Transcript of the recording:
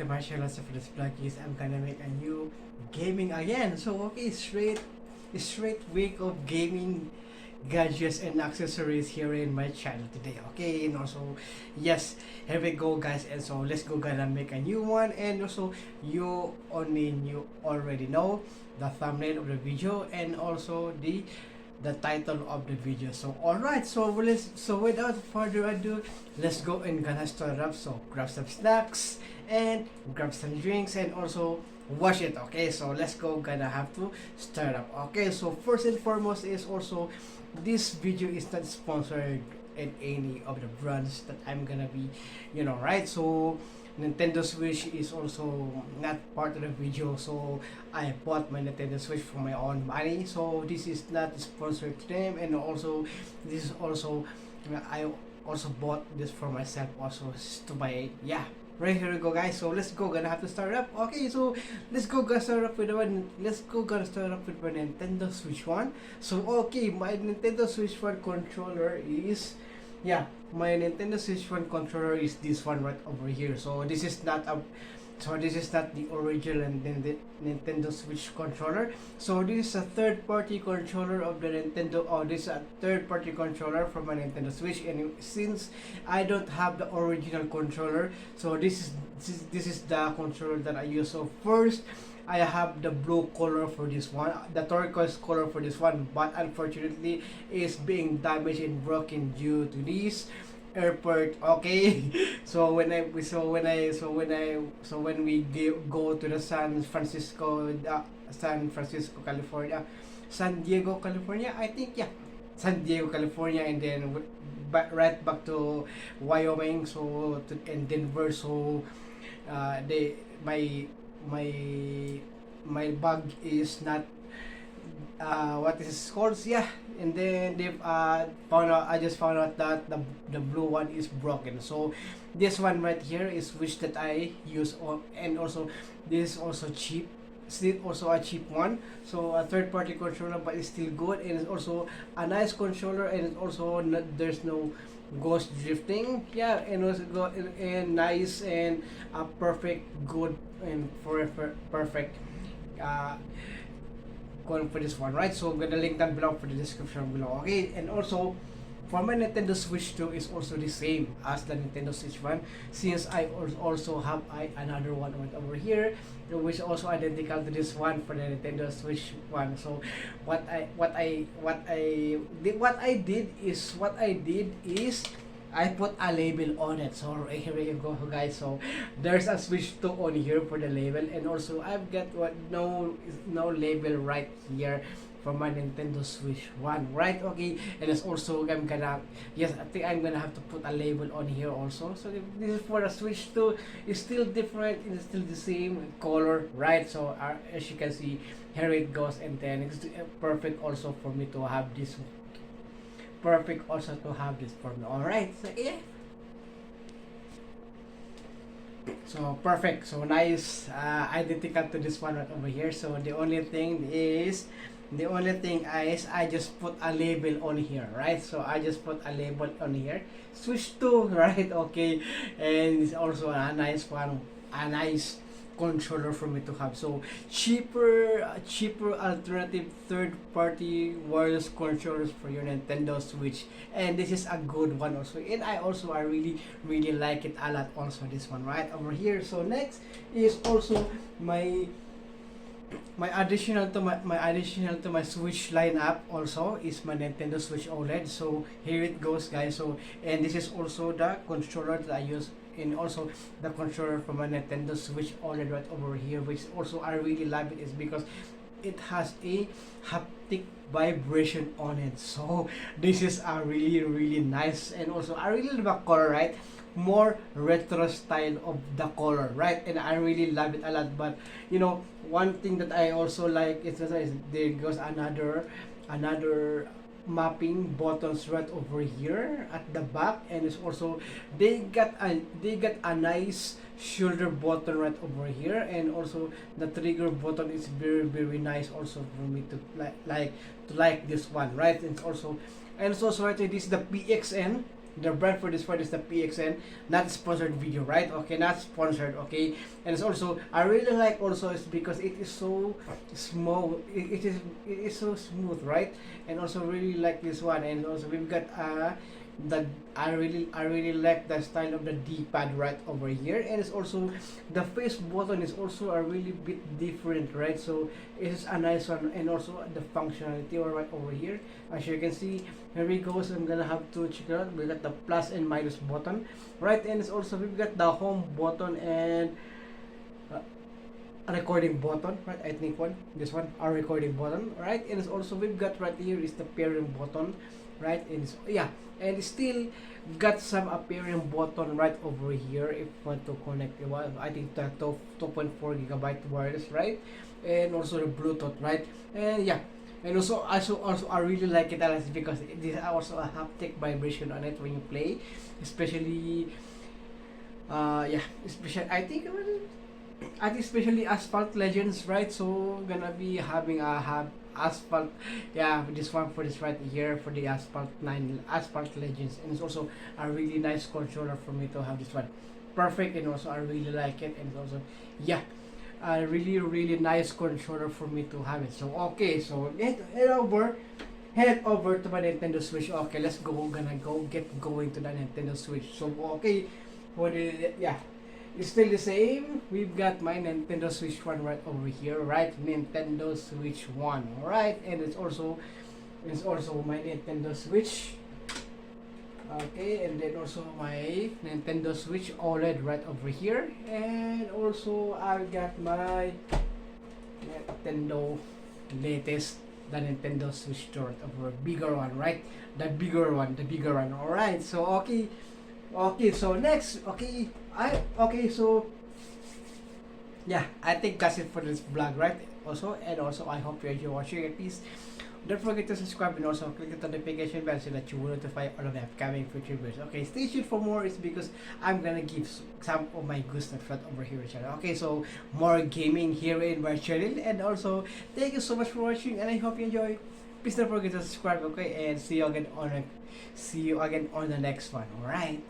to my channel. So for this vlog is I'm gonna make a new gaming again. So okay, straight week of gaming gadgets and accessories here in my channel today. Okay, and also yes, here we go guys, and so let's go gonna make a new one. And also you already know the thumbnail of the video and also the title of the video. So alright, so without further ado, let's go and gonna start up. So grab some snacks and grab some drinks and also wash it. Okay, so let's go gonna have to start up. Okay, so first and foremost is also this video is not sponsored in any of the brands that I'm gonna be, right? So Nintendo Switch is also not part of the video, so I bought my Nintendo Switch for my own money, so this is not sponsored to them. And also this is also I also bought this for myself also to buy. Yeah, right, here we go guys, so let's go gonna have to start up. Okay, so let's go gonna start up with my Nintendo Switch one. So okay, my Nintendo Switch one controller is, yeah, my Nintendo Switch one controller is this one right over here. So this is not the original Nintendo Switch controller. So this is a third-party controller of the Nintendo. Oh, this is a third-party controller from my Nintendo Switch. And since I don't have the original controller, so this is the controller that I use. So first, I have the blue color for this one, the turquoise color for this one, but unfortunately is being damaged and broken due to this airport. Okay, so when we go to the San Francisco, California, San Diego, California, I think, yeah, San Diego, California, and then right back to Wyoming, so and Denver. So my bag is not what is it called, yeah, and then they I just found out that the blue one is broken. So this one right here is which that I use on, and also this is also cheap, still also a cheap one. So a third-party controller, but it's still good, and it's also a nice controller, and it's also not, there's no ghost drifting. Yeah, and also go and nice and a perfect, good and perfect going for this one, right? So I'm gonna link down below for the description below. Okay, and also for my Nintendo Switch 2 is also the same as the Nintendo Switch 1, since I also have another one right over here, which is also identical to this one for the Nintendo Switch 1. So what I did is I put a label on it. So right here you go guys. So there's a Switch 2 on here for the label, and also I've got no label right here for my Nintendo Switch 1, right? Okay, and it's also I think I'm gonna have to put a label on here also. So this is for the Switch 2, it's still different, it's still the same color, right? So as you can see, here it goes, and then it's perfect also for me to have this. Perfect also to have this for me. Alright, so yeah. So perfect, so nice, identical to this one right over here. So the only thing is I just put a label on here, right? So I just put a label on here, Switch 2, right? Okay, and it's also a nice one, a nice controller for me to have. So cheaper alternative third-party wireless controllers for your Nintendo Switch, and this is a good one also, and I really like it a lot also, this one right over here. So next is also my additional to my Switch lineup also is my Nintendo Switch OLED. So here it goes guys. So and this is also the controller that I use, and also the controller from my Nintendo Switch OLED right over here, which also I really love it, is because it has a haptic vibration on it. So this is a really nice, and also I really love the color, right? More retro style of the color, right? And I really love it a lot. But one thing that I also like is there goes another mapping buttons right over here at the back, and it's also they got a nice shoulder button right over here, and also the trigger button is very nice also for me to like this one, right? And it's also right here, this is the PXN The brand for this one is the PXN, not sponsored video, right? Okay, not sponsored, okay. And it's also, I really like also is because it is so small, it is so smooth, right? And also really like this one. And also we've got the I really like the style of the D-pad right over here. And it's also the face button is also a really bit different, right? So it is a nice one. And also the functionality right over here, as you can see, here we go. So I'm gonna have to check it out. We got the plus and minus button, right? And it's also we've got the home button and a recording button, right? I think this one, our recording button, right? And it's also we've got right here is the pairing button, right? And it's, yeah, and it's still got some pairing button right over here if you want to connect it. Well, I think the 2.4 gigabyte wireless, right? And also the Bluetooth, right? And yeah, and also I really like it because it is also a haptic vibration on it when you play, especially yeah, especially I think especially Asphalt Legends, right? So gonna be having a Asphalt, yeah, this one for this right here for the Asphalt 9 Asphalt Legends. And it's also a really nice controller for me to have this one, perfect. And also I really like it. And it's also, yeah, a really nice controller for me to have it. So okay, so head over to my Nintendo Switch. Okay, let's go, gonna go get going to the Nintendo Switch. So okay, what is it? Yeah, it's still the same. We've got my Nintendo Switch 1 right over here, right? Nintendo Switch 1, alright? And it's also my Nintendo Switch. Okay, and then also my Nintendo Switch OLED right over here. And also I've got my Nintendo latest, the Nintendo Switch 2 over bigger one, right? The bigger one. Alright, so okay, so next, so yeah, I think that's it for this vlog, right? Also, and also I hope you enjoy watching it. Please don't forget to subscribe and also click the notification bell so that you will notify all of the upcoming future videos. Okay, stay tuned for more. It's because I'm gonna give some of my good stuff right over here channel. Okay, so more gaming here in my channel. And also thank you so much for watching, and I hope you enjoy. Please don't forget to subscribe. Okay, and see you again on the next one. All right.